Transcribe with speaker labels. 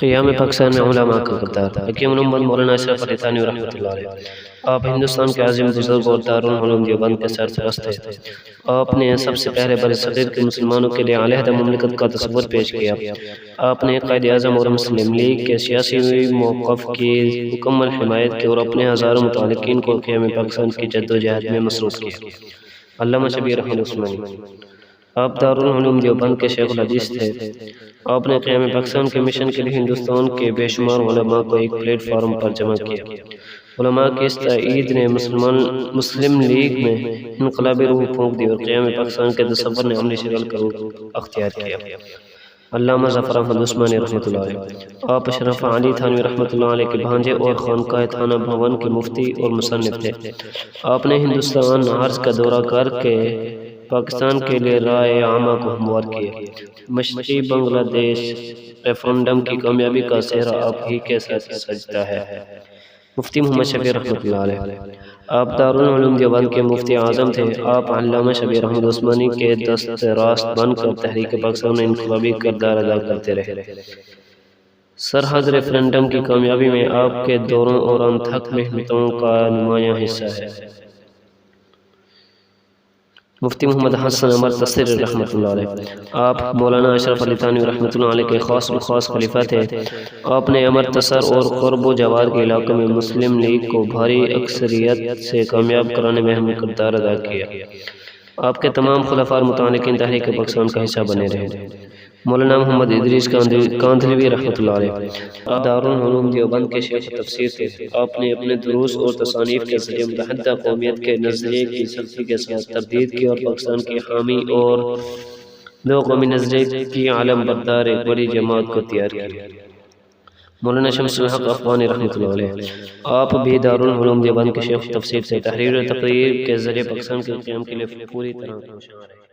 Speaker 1: قیام پاکستان میں علماء کا کردار۔ حکیم الامت مولانا اشرف علی تھانوی رحمۃ اللہ علیہ، آپ ہندوستان کے عظیم بزرگ اور دارالعلوم دیوبند کے سرپرست تھے۔ آپ نے سب سے پہلے برصغیر کے مسلمانوں کے لیے علیحدہ مملکت کا تصور پیش کیا۔ آپ نے قائد اعظم اور مسلم لیگ کے سیاسی موقف کی مکمل حمایت کی اور اپنے ہزاروں متعلقین کو قیام پاکستان کی جدوجہد میں مصروف کیا۔ علامہ شبیر احمد عثمانی، آپ دارالعلوم دیوبند کے شیخ الحدیث تھے۔ آپ نے قیام پاکستان کے مشن کے لیے ہندوستان کے بے شمار علماء کو ایک پلیٹ فارم پر جمع کیا۔ علماء کی اس تائید نے مسلم لیگ میں انقلابی روح پھونک دی اور قیام پاکستان کے تصور نے عملی شکل کا روپ اختیار کیا۔ علامہ ظفر احمد عثمانی رحمۃ اللہ علیہ، آپ اشرف علی تھانوی رحمۃ اللہ علیہ کے بھانجے اور خانقاہ تھانہ بھون کے مفتی اور مصنف تھے۔ آپ نے ہندوستان عرض کا دورہ کر کے پاکستان کے لیے رائے عامہ کو ہموار کیا۔ مشرقی بنگلہ دیش ریفرنڈم کی کامیابی کا سہرا آپ ہی کے ساتھ سجتا ہے۔ مفتی محمد شفیع رحمۃ اللہ علیہ، آپ دارالعلوم دیوبند کے مفتی اعظم تھے۔ آپ علامہ شبیر احمد عثمانی کے دست راست بن کر تحریک پاکستان میں انقلابی کردار ادا کرتے رہے۔ سرحد ریفرنڈم کی کامیابی میں آپ کے دوروں اور انتھک محنتوں کا نمایاں حصہ ہے۔ مفتی محمد حسن عمر تصری رحمۃ اللہ علیہ، آپ مولانا اشرف علی تھانوی رحمۃ اللہ علیہ کے خاص الخاص خلیفہ تھے۔ آپ نے امرتسر اور قرب و جوار کے علاقوں میں مسلم لیگ کو بھاری اکثریت سے کامیاب کرانے میں اہم کردار ادا کیا۔ آپ کے تمام خلفاء اور متعلقین تحریک پاکستان کا حصہ بنے رہے۔ مولانا محمد ادریس کاندھلوی رحمۃ اللہ علیہ، آپ دارالعلوم دیوبند کے شیخ تفسیر تھے۔ آپ نے اپنے دروس اور تصانیف کے ذریعے متحدہ قومیت کے نظریے کی سختی کے ساتھ تردید کی اور پاکستان کی حامی اور دو قومی نظریے کی علم بردار ایک بڑی جماعت کو تیار کیا۔ مولانا شمس الحق افغانی رحمۃ اللہ علیہ، آپ بھی دارالعلوم دیوبند کے شیخ تفسیر تھے۔ تحریر و تقریر کے ذریعے پاکستان کے قیام کے لیے پوری طرح کوشاں رہے۔